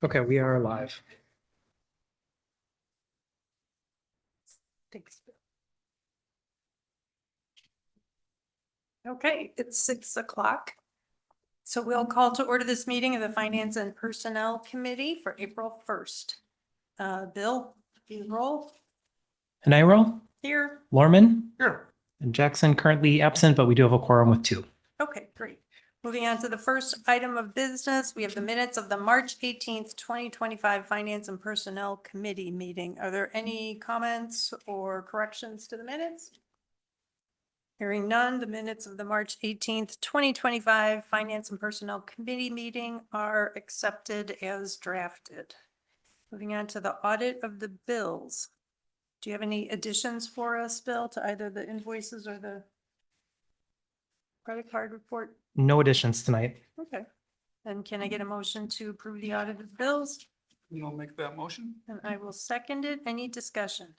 Okay, we are live. Thanks. Okay, it's 6 o'clock. So we'll call to order this meeting of the Finance and Personnel Committee for April 1st. Bill, please roll. And I roll. Here. Lorman Here. and Jackson currently absent, but we do have a quorum with 2. Okay, great. Moving on to the first item of business, we have the minutes of the March 18th, 2025 Finance and Personnel Committee meeting. Are there any comments or corrections to the minutes? Hearing none, the minutes of the March 18th, 2025 Finance and Personnel Committee meeting are accepted as drafted. Moving on to the audit of the bills. Do you have any additions for us, Bill, to either the invoices or the credit card report? No additions tonight. Okay. Then can I get a motion to approve the audit of bills? I'll make that motion. And I will second it. Any discussion?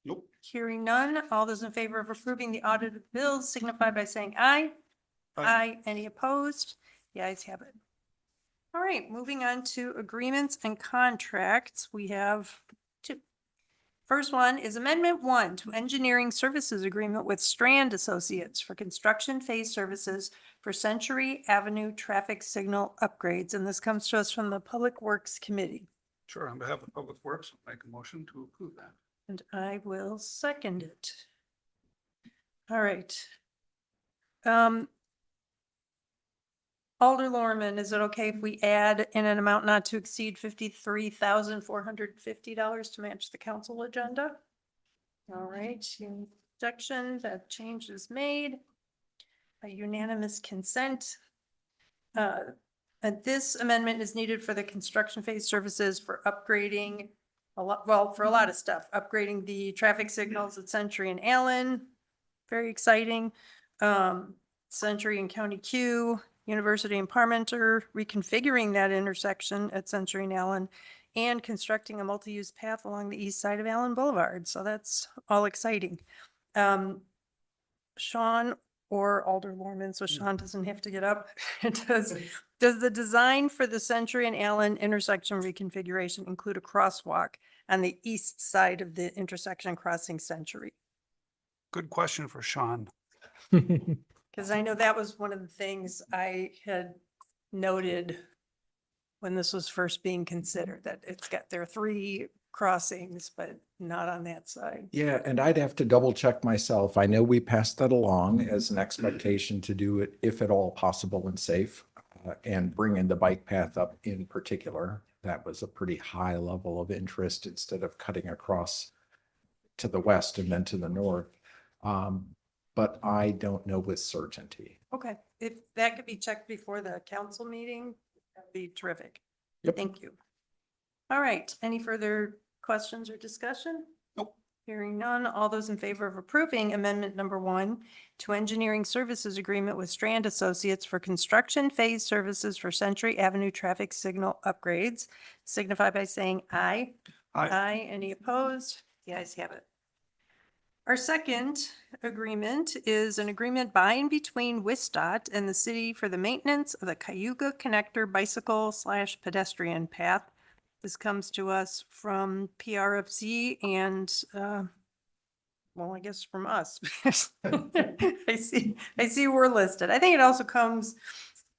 Nope. Hearing none, all those in favor of approving the audit of bills signify by saying aye. Aye. Any opposed? The ayes have it. All right, moving on to agreements and contracts. We have 2. First one is Amendment 1 to Engineering Services Agreement with Strand Associates for construction phase services for Century Avenue traffic signal upgrades. And this comes to us from the Public Works Committee. Sure, on behalf of Public Works, I'll make a motion to approve that. And I will second it. All right. Alder Lorman, is it okay if we add in an amount not to exceed $53,450 to match the council agenda? All right, objection, that change is made. A unanimous consent. And this amendment is needed for the construction phase services for upgrading for a lot of stuff, upgrading the traffic signals at Century and Allen. Very exciting. Century and County Q, University and Parmenter, reconfiguring that intersection at Century and Allen, and constructing a multi-use path along the east side of Allen Boulevard. So that's all exciting. Sean or Alder Lorman, so Sean doesn't have to get up. Does the design for the Century and Allen intersection reconfiguration include a crosswalk on the east side of the intersection crossing Century? Good question for Sean. Because I know that was one of the things I had noted when this was first being considered, that there are 3 crossings, but not on that side. Yeah, and I'd have to double check myself. I know we passed that along as an expectation to do it if at all possible and safe, and bring in the bike path up in particular. That was a pretty high level of interest instead of cutting across to the west and then to the north. But I don't know with certainty. Okay, if that could be checked before the council meeting, that'd be terrific. Yep. Thank you. All right, any further questions or discussion? Nope. Hearing none, all those in favor of approving amendment number 1 to engineering services agreement with Strand Associates for construction phase services for Century Avenue traffic signal upgrades, signify by saying aye. Aye. Aye. Any opposed? The ayes have it. Our second agreement is an agreement by and between WISDOT and the city for the maintenance of the Cayuga Connector bicycle / pedestrian path. This comes to us from PRFC and, well, I guess from us. I see we're listed. I think it also comes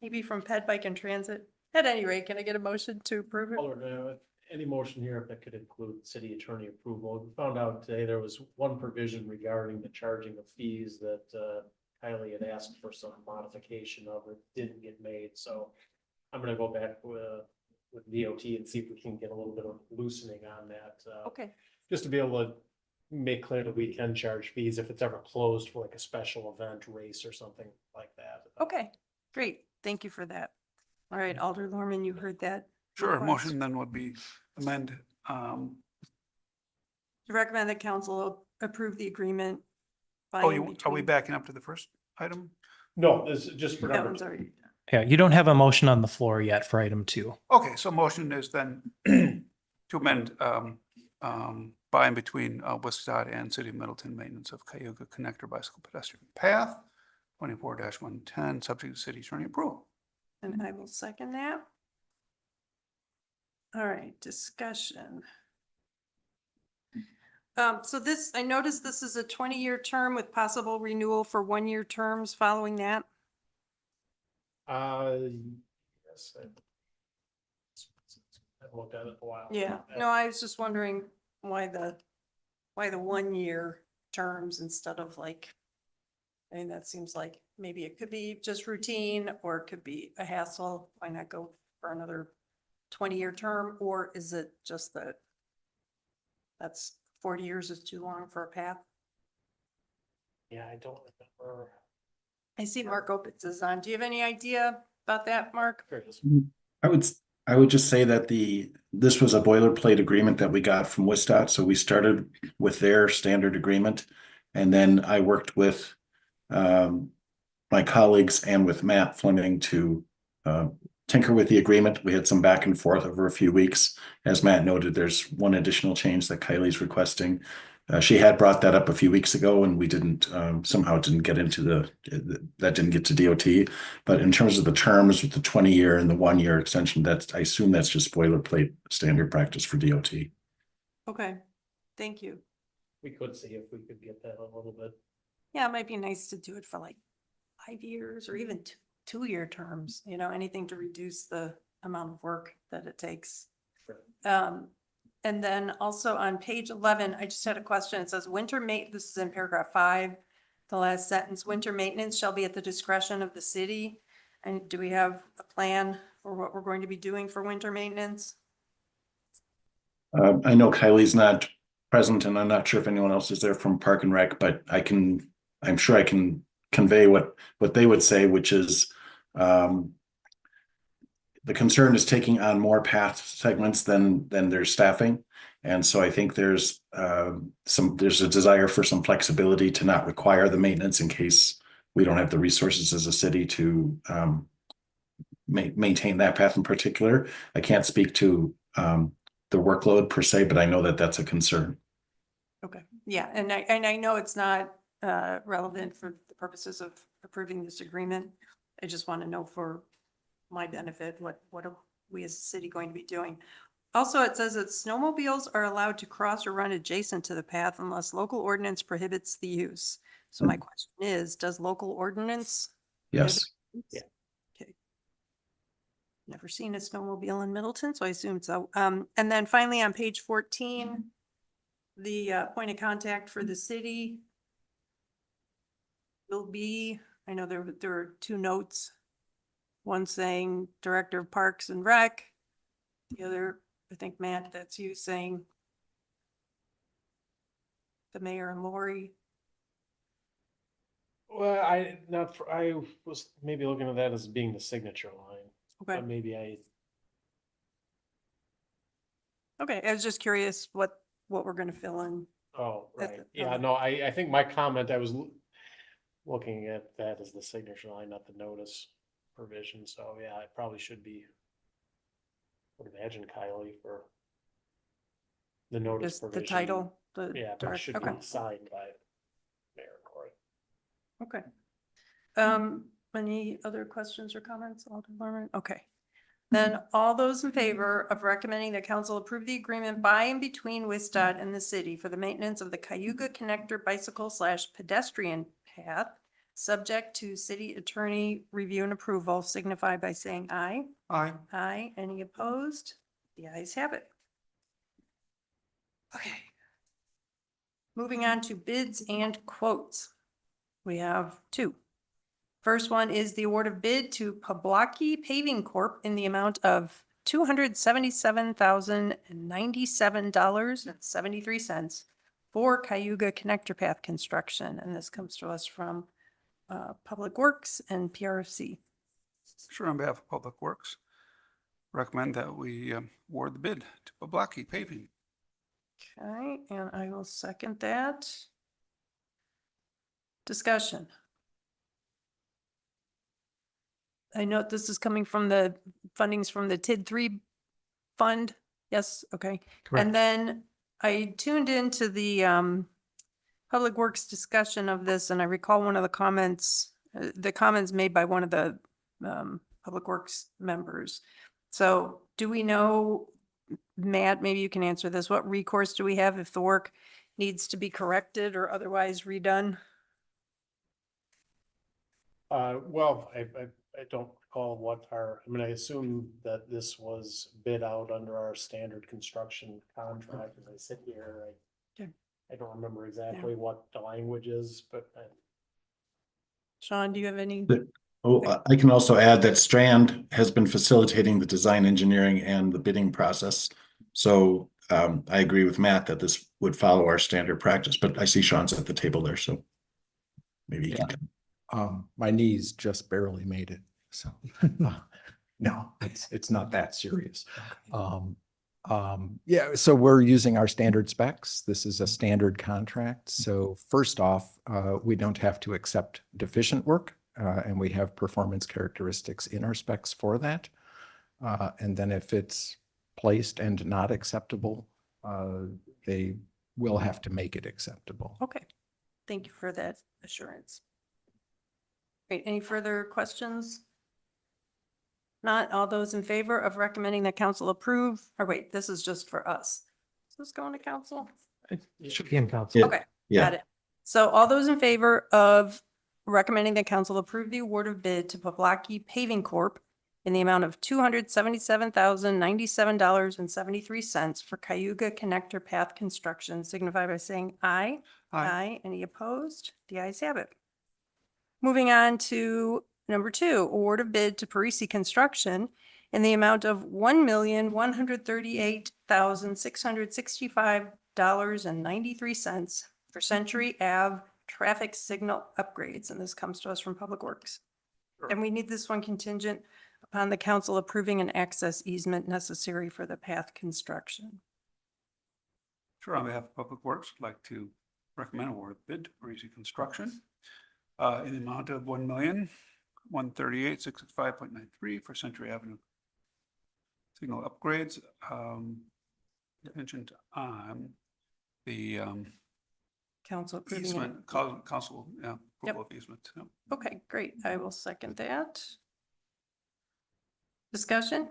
maybe from Ped Bike and Transit. At any rate, can I get a motion to approve it? Or any motion here that could include city attorney approval. We found out today there was one provision regarding the charging of fees that Kylie had asked for some modification of. It didn't get made, so I'm gonna go back with DOT and see if we can get a little bit of loosening on that. Okay, Just to be able to make clear that we can charge fees if it's ever closed for like a special event, race or something like that. okay, great. Thank you for that. All right, Alder Lorman, you heard that. Sure, request. motion then would be amend. To recommend that council approve the agreement. by Oh, and are we between- backing up to the first item? No, this is just for That number one's 2. already done. Yeah, you don't have a motion on the floor yet for item 2. Okay, so motion is then to amend by and between WISDOT and City of Middleton maintenance of Cayuga Connector bicycle pedestrian path 24-110, subject to city attorney approval. And I will second that. All right, discussion. So this, I noticed this is a 20-year term with possible renewal for 1-year terms following that. Yes. I've looked at it a while. Yeah, no, I was just wondering why the 1-year terms instead of like, I mean, that seems like maybe it could be just routine or it could be a hassle. Why not go for another 20-year term? Or is it just that that's 40 years is too long for a path? Yeah, I don't remember. I see Mark Opitz is on. Do you have any idea about that, Mark? Here it is. I would, I would just say that this was a boilerplate agreement that we got from Wisdot, so we started with their standard agreement. And then I worked with my colleagues and with Matt Fleming to tinker with the agreement. We had some back and forth over a few weeks. As Matt noted, there's one additional change that Kylie's requesting. She had brought that up a few weeks ago and we didn't, somehow didn't get into that didn't get to DOT. But in terms of the terms with the 20-year and the 1-year extension, I assume that's just boilerplate standard practice for DOT. Okay, thank you. We could see if we could get that a little bit. Yeah, it might be nice to do it for like 5 years or even 2-year terms, you know, anything to reduce the amount of work that it takes. Sure. And then also on page 11, I just had a question. It says this is in paragraph 5, the last sentence, winter maintenance shall be at the discretion of the city. And do we have a plan for what we're going to be doing for winter maintenance? I know Kylie's not present and I'm not sure if anyone else is there from Park and Rec, but I'm sure I can convey what they would say, which is the concern is taking on more path segments than there's staffing. And so I think there's a desire for some flexibility to not require the maintenance in case we don't have the resources as a city to maintain that path in particular. I can't speak to the workload per se, but I know that that's a concern. Okay, yeah, and I know it's not relevant for the purposes of approving this agreement. I just want to know for my benefit, what are we as a city going to be doing? Also, it says that snowmobiles are allowed to cross or run adjacent to the path unless local ordinance prohibits the use. So my question is, does local ordinance? Yes. Yeah. Okay. Never seen a snowmobile in Middleton, so I assume so. And then finally on page 14, the point of contact for the city will be, I know there are 2 notes. One saying Director of Parks and Rec. The other, I think, Matt, that's you saying the mayor and Lori. Well, I was maybe looking at that as being the signature line, Okay, but maybe okay. I was just curious what we're gonna fill in. oh, At right. the- Yeah, no, I think my comment, I was looking at that as the signature line, not the notice provision. So yeah, it probably should be, would imagine Kylie for the notice Just the provision. title, the Yeah, but it direct, should okay, be signed by Mayor Corey. okay. Any other questions or comments, Alderman? Okay. Then all those in favor of recommending that council approve the agreement by and between Wisdot and the city for the maintenance of the Cayuga Connector bicycle / pedestrian path, subject to city attorney review and approval, signify by saying aye. Aye. Aye. Any opposed? The ayes have it. Okay. Moving on to bids and quotes. We have 2. First one is the award of bid to Poblaki Paving Corp. In the amount of $277,097.73 for Cayuga Connector Path construction. And this comes to us from Public Works and PRC. Sure, on behalf of Public Works, recommend that we award the bid to Poblaki Paving. Okay, and I will second that. Discussion. I know this is coming from the fundings from the TID 3 fund. Yes, okay. Correct. And then I tuned into the Public Works discussion of this, and I recall one of the comments made by one of the Public Works members. So do we know Matt, maybe you can answer this. What recourse do we have if the work needs to be corrected or otherwise redone? Well, I don't recall what I mean, I assume that this was bid out under our standard construction contract as I sit here. Okay. I don't remember exactly what the language is, but Sean, do you have any? I can also add that Strand has been facilitating the design engineering and the bidding process. So I agree with Matt that this would follow our standard practice, but I see Sean's at the table there, so maybe you can. My knees just barely made it, so. No, it's not that serious. Yeah, so we're using our standard specs. This is a standard contract. So first off, we don't have to accept deficient work, and we have performance characteristics in our specs for that. And then if it's placed and not acceptable, they will have to make it acceptable. Okay, thank you for that assurance. Great, any further questions? Not all those in favor of recommending that council approve, or wait, this is just for us. Is this going to council? It should be in council. Yeah. Okay, Yeah. got it. So all those in favor of recommending that council approve the award of bid to Pavlaki Paving Corp. in the amount of $277,097.73 for Cayuga Connector Path construction, signify by saying aye. Aye. Any opposed? The ayes have it. Moving on to number 2, award of bid to Parisi Construction in the amount of $1,138,665.93 for Century Ave traffic signal upgrades. And this comes to us from Public Works. Sure. And we need this one contingent upon the council approving an access easement necessary for the path construction. Sure, on behalf of Public Works, I'd like to recommend award of bid to Parisi Construction in the amount of $1,138,665.93 for Century Avenue signal upgrades, contingent on the Council approving it. easement, council, yeah, approval of easement. Yep. Okay, great. I will second that. Discussion?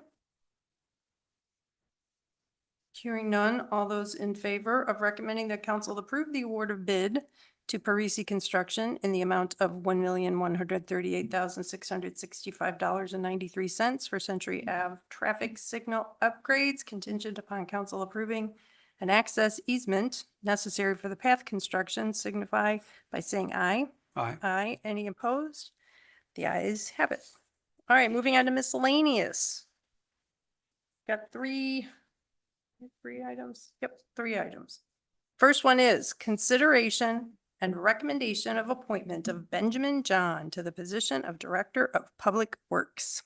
Hearing none, all those in favor of recommending that council approve the award of bid to Parisi Construction in the amount of $1,138,665.93 for Century Ave traffic signal upgrades contingent upon council approving an access easement necessary for the path construction, signify by saying aye. Aye. Aye. Any opposed? The ayes have it. All right, moving on to miscellaneous. Got three items. Yep, 3 items. First one is consideration and recommendation of appointment of Benjamin John to the position of Director of Public Works.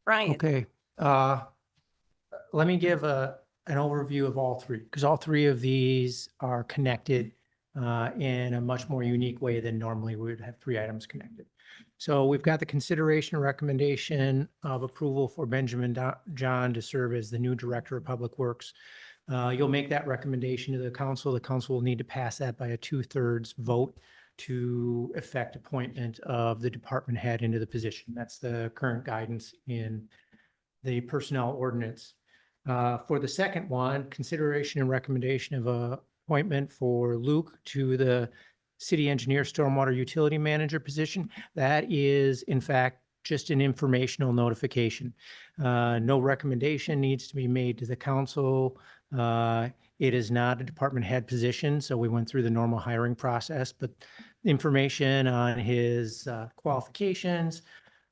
Brian. Okay, let me give an overview of all three, because all three of these are connected in a much more unique way than normally we would have 3 items connected. So we've got the consideration and recommendation of approval for Benjamin John to serve as the new Director of Public Works. You'll make that recommendation to the council. The council will need to pass that by a 2/3 vote to effect appointment of the department head into the position. That's the current guidance in the personnel ordinance. For the second one, consideration and recommendation of a appointment for Luke to the city engineer stormwater utility manager position. That is, in fact, just an informational notification. No recommendation needs to be made to the council. It is not a department head position, so we went through the normal hiring process, but information on his qualifications,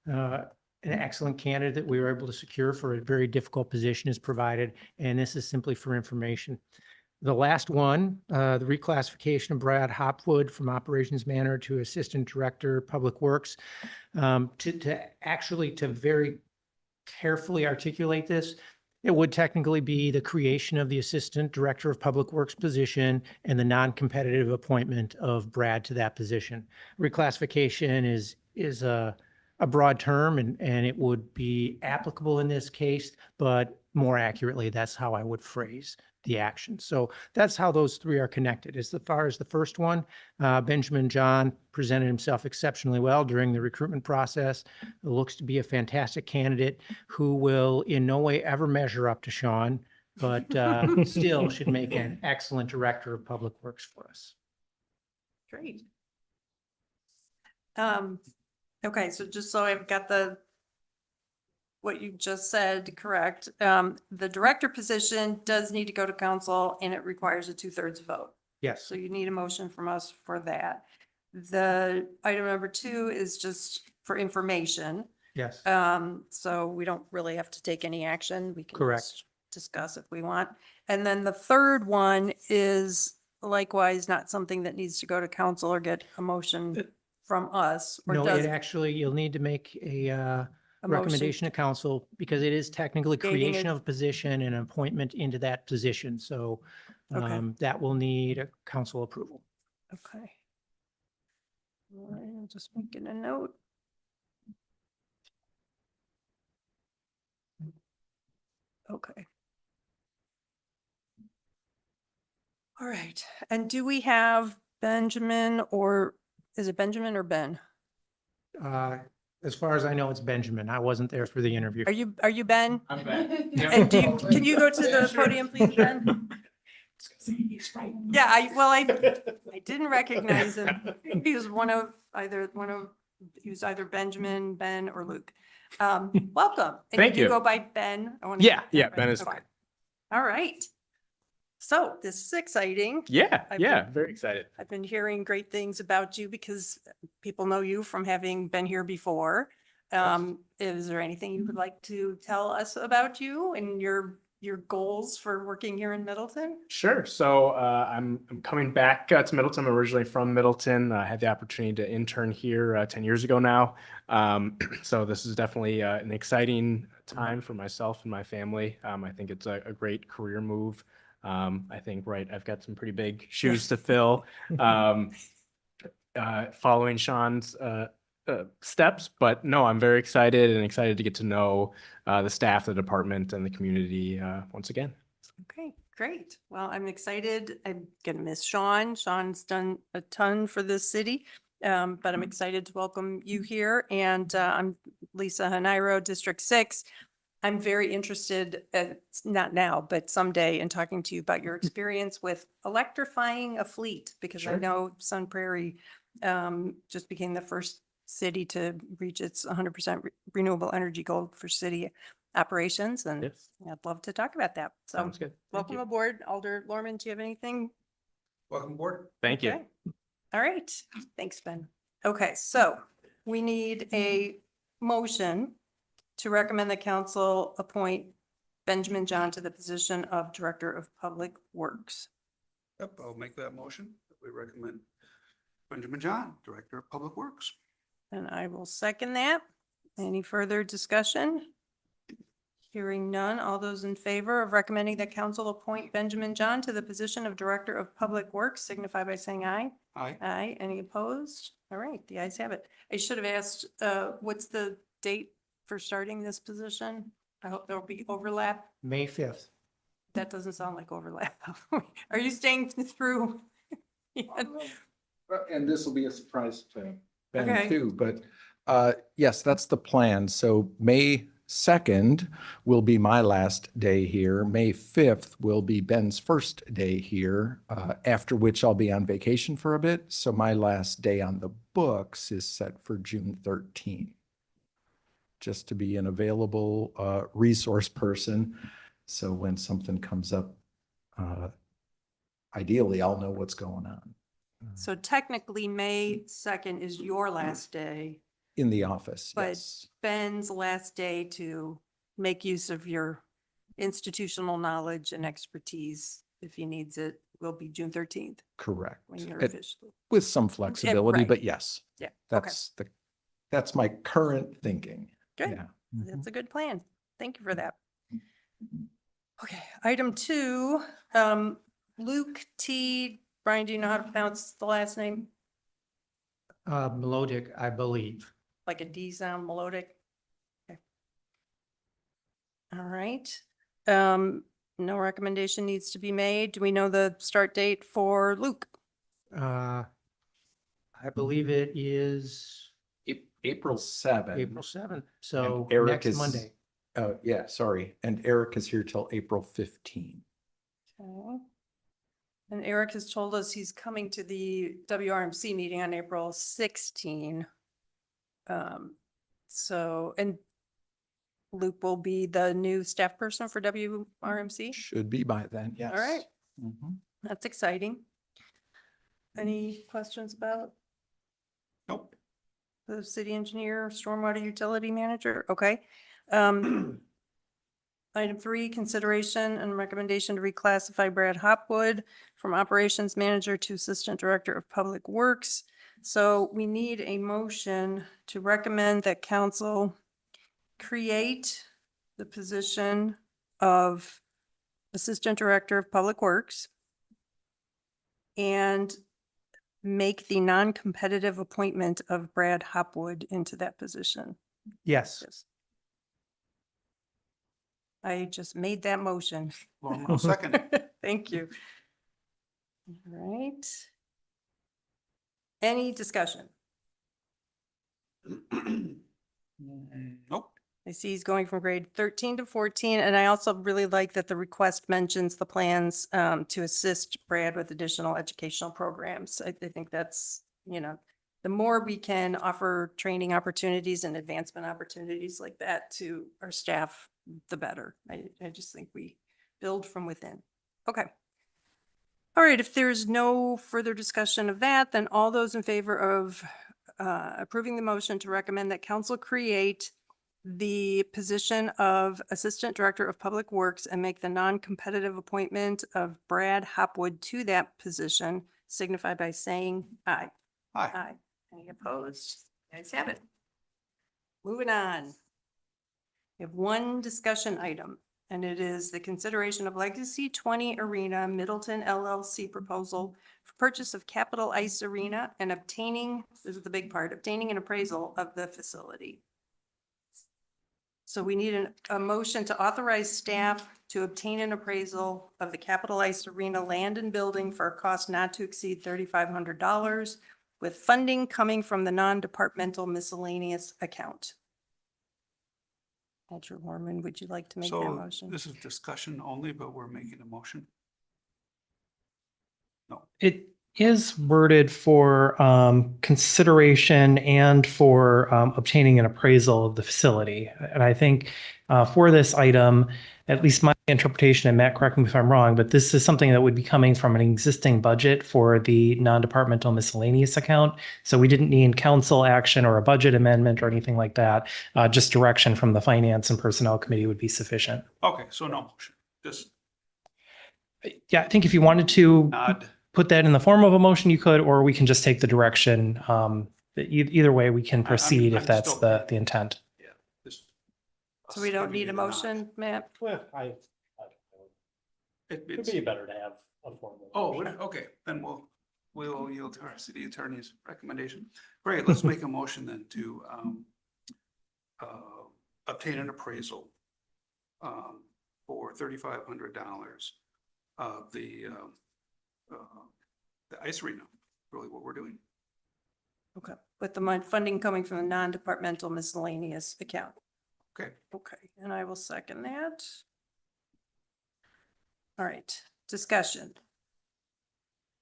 an excellent candidate that we were able to secure for a very difficult position is provided, and this is simply for information. The last one, the reclassification of Brad Hopwood from Operations Manager to Assistant Director, Public Works. To very carefully articulate this, it would technically be the creation of the Assistant Director of Public Works position and the non-competitive appointment of Brad to that position. Reclassification is a broad term and it would be applicable in this case, but more accurately, that's how I would phrase the action. So that's how those three are connected. As far as the first one, Benjamin John presented himself exceptionally well during the recruitment process. It looks to be a fantastic candidate who will in no way ever measure up to Sean, but still should make an excellent director of public works for us. Great. Okay, so just so I've got what you just said, correct, the director position does need to go to council and it requires a 2/3 vote. Yes, So you need a motion from us for that. The item number 2 is just for information. yes, So we don't really have to take any action. We can Correct. just discuss if we want. And then the third one is likewise not something that needs to go to council or get a motion from us. Or no, does it actually, you'll need to make a a motion? recommendation to council because it is technically Creating creation a- of a position and an appointment into that position. So Okay. that will need a council approval. Okay. All right, I'm just making a note. Okay. All right, and do we have Benjamin or is it Benjamin or Ben? As far as I know, it's Benjamin. I wasn't there for the interview. Are you Ben? I'm back. And can you go to the podium, please, Ben? Yeah, I didn't recognize him. He was he was either Benjamin, Ben, or Luke. Welcome. And Thank you. go by Ben? I wanna- Yeah, Ben is Okay. fine. All right. So this is exciting. Yeah, I've yeah, been- very excited. I've been hearing great things about you because people know you from having been here before. Is there anything you would like to tell us about you and your goals for working here in Middleton? Sure. So I'm coming back to Middleton. I'm originally from Middleton. I had the opportunity to intern here 10 years ago now. So this is definitely an exciting time for myself and my family. I think it's a great career move. I think, right, I've got some pretty big shoes to fill following Sean's steps, but no, I'm very excited and excited to get to know the staff, the department, and the community once again. Okay, great. Well, I'm excited. I'm gonna miss Sean. Sean's done a ton for this city. But I'm excited to welcome you here and I'm Lisa Hanairo, District 6. I'm very interested, not now, but someday in talking to you about your experience with electrifying a fleet, because I Sure. know Sun Prairie just became the first city to reach its 100% renewable energy goal for city operations, and Yes, I'd love to talk about that. So sounds good. Thank welcome you. aboard. Alder Lorman, do you have anything? Welcome aboard. Thank you. Okay. All right. Thanks, Ben. Okay, so we need a motion to recommend the council appoint Benjamin John to the position of Director of Public Works. Yep, I'll make that motion. We recommend Benjamin John, Director of Public Works. And I will second that. Any further discussion? Hearing none. All those in favor of recommending that council appoint Benjamin John to the position of Director of Public Works signify by saying aye. Aye. Aye. Any opposed? All right, the ayes have it. I should have asked, what's the date for starting this position? I hope there'll be overlap. May 5th. That doesn't sound like overlap. Are you staying through? Yeah. And this will be a surprise to Ben Okay. too, but yes, that's the plan. So May 2nd will be my last day here. May 5th will be Ben's first day here, after which I'll be on vacation for a bit. So my last day on the books is set for June 13th. Just to be an available resource person. So when something comes up, ideally I'll know what's going on. So technically, May 2nd is your last day, In the office, But- yes. Ben's last day to make use of your institutional knowledge and expertise, if he needs it, will be June 13th Correct. when you're It- officially. With some flexibility, right. but yes. Yeah, okay. That's my current thinking. Good. Yeah. That's a good plan. Thank you for that. Okay, item 2, Luke T. Brian, do you know how to pronounce the last name? Melodic, I believe. Like a D sound, melodic? Okay. All right. No recommendation needs to be made. Do we know the start date for Luke? I believe it is April 7th. April 7th, so Eric next is- Monday. Oh, yeah, sorry. And Eric is here till April 15. Okay. And Eric has told us he's coming to the WRMC meeting on April 16. And Luke will be the new staff person for WRMC. Should be by then, yes. All right, Mhm. that's exciting. Any questions about Nope. the city engineer, stormwater utility manager? Okay. Item 3, consideration and recommendation to reclassify Brad Hopwood from operations manager to assistant director of public works. So we need a motion to recommend that council create the position of assistant director of public works and make the non-competitive appointment of Brad Hopwood into that position. Yes. Yes. I just made that motion. Well, I'll second. Thank you. All right. Any discussion? Nope. I see he's going from grade 13 to 14, and I also really like that the request mentions the plans to assist Brad with additional educational programs. I think that's, the more we can offer training opportunities and advancement opportunities like that to our staff, the better. I just think we build from within. Okay. All right, if there's no further discussion of that, then all those in favor of approving the motion to recommend that council create the position of Assistant Director of Public Works and make the non-competitive appointment of Brad Hopwood to that position, signify by saying aye. Hi. Aye. Any opposed? Guys have it. Moving on. We have one discussion item, and it is the consideration of Legacy 20 Arena Middleton LLC proposal for purchase of Capital Ice Arena and obtaining, this is the big part, obtaining an appraisal of the facility. So we need a motion to authorize staff to obtain an appraisal of the Capital Ice Arena land and building for a cost not to exceed $3,500 with funding coming from the non-departmental miscellaneous account. Walter Horman, would you like to make that So motion? this is discussion only, but we're making a motion. No. It is worded for consideration and for obtaining an appraisal of the facility. And I think for this item, at least my interpretation, and Matt, correct me if I'm wrong, but this is something that would be coming from an existing budget for the non-departmental miscellaneous account. So we didn't need council action or a budget amendment or anything like that. Just direction from the Finance and Personnel Committee would be sufficient. Okay, so no motion, just Yeah, I think if you wanted to nod. put that in the form of a motion, you could, or we can just take the direction. Either way, we can proceed if I'm that's still- the intent. Yeah. Just So we don't need a giving you the nod. motion, Matt? Well, It- it'd it's- be better to have a formal. Oh, motion. okay, then we'll yield to our city attorney's recommendation. Great, let's make a motion then to obtain an appraisal for $3,500 of the ice arena, really what we're doing. Okay, with the funding coming from the non-departmental miscellaneous account. Okay, Okay, and I will second that. All right, discussion.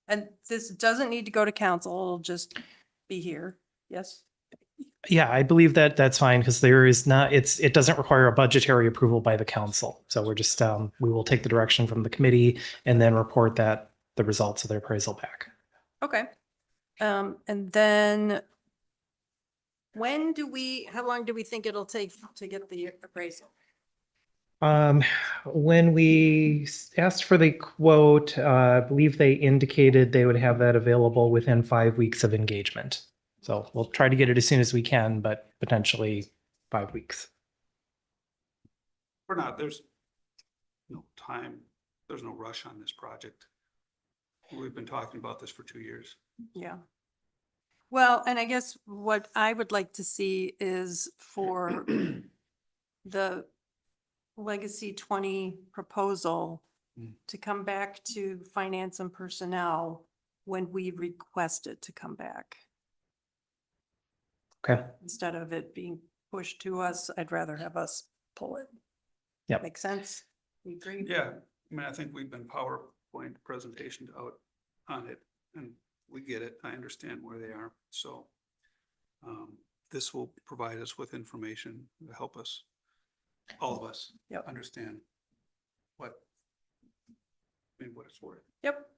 And this doesn't need to go to council, it'll just be here, yes? Yeah, I believe that that's fine because there is not, it doesn't require a budgetary approval by the council. So we're just, we will take the direction from the committee and then report that the results of the appraisal back. Okay. And then how long do we think it'll take to get the appraisal? When we asked for the quote, I believe they indicated they would have that available within 5 weeks of engagement. So we'll try to get it as soon as we can, but potentially 5 weeks. we're not, there's no time, there's no rush on this project. We've been talking about this for 2 years. Yeah. Well, and I guess what I would like to see is for the Legacy 20 proposal Mm. to come back to finance and personnel when we request it to come back. Okay. Instead of it being pushed to us, I'd rather have us pull it. Yep. Make sense? You agree? Yeah, I mean, I think we've been PowerPoint presentation out on it, and we get it. I understand where they are, so. This will provide us with information to help us, all of us, Yep. understand what, I mean, what it's worth. Yep.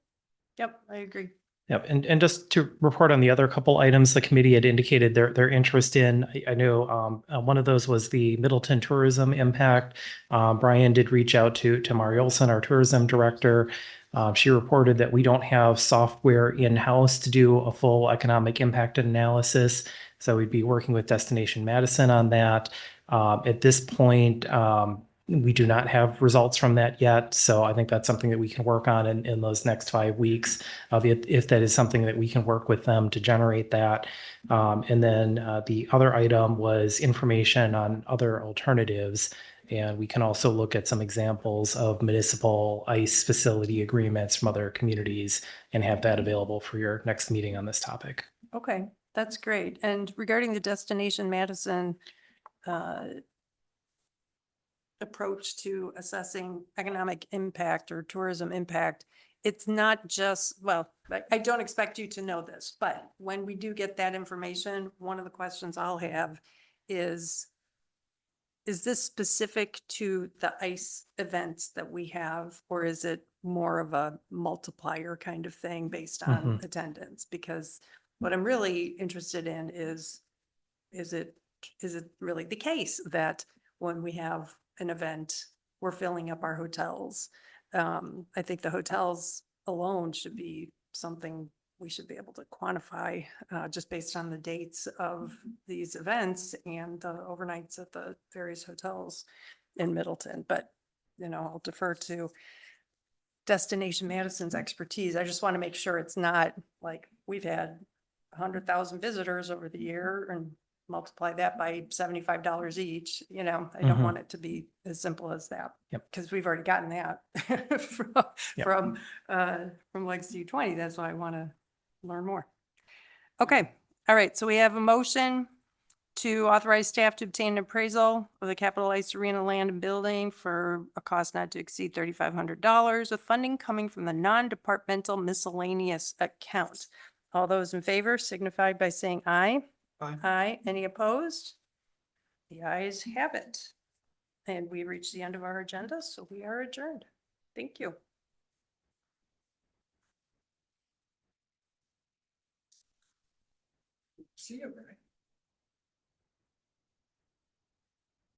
Yep, I agree. Yep, and just to report on the other couple items the committee had indicated their interest in, I know one of those was the Middleton tourism impact. Brian did reach out to Mari Olson, our tourism director. She reported that we don't have software in-house to do a full economic impact analysis, so we'd be working with Destination Madison on that. At this point, we do not have results from that yet, so I think that's something that we can work on in those next 5 weeks, if that is something that we can work with them to generate that. And then the other item was information on other alternatives. And we can also look at some examples of municipal ICE facility agreements from other communities and have that available for your next meeting on this topic. Okay, that's great. And regarding the Destination Madison approach to assessing economic impact or tourism impact, it's not just, well, I don't expect you to know this, but when we do get that information, one of the questions I'll have is this specific to the ICE events that we have, or is it more of a multiplier kind of thing based on attendance? Because what I'm really interested in is it really the case that when we have an event, we're filling up our hotels? I think the hotels alone should be something we should be able to quantify, just based on the dates of these events and the overnights at the various hotels in Middleton. But, I'll defer to Destination Madison's expertise. I just want to make sure it's not like we've had 100,000 visitors over the year and multiply that by $75 each. I don't want it to be as simple as that. Yep. Because we've already gotten that from Legacy 20. That's why I want to learn more. Okay. All right. So we have a motion to authorize staff to obtain an appraisal of the capitalized arena land and building for a cost not to exceed $3,500 with funding coming from the non-departmental miscellaneous account. All those in favor signify by saying aye. Aye. Aye. Any opposed? The ayes have it. And we reached the end of our agenda, so we are adjourned. Thank you. See you, Brian.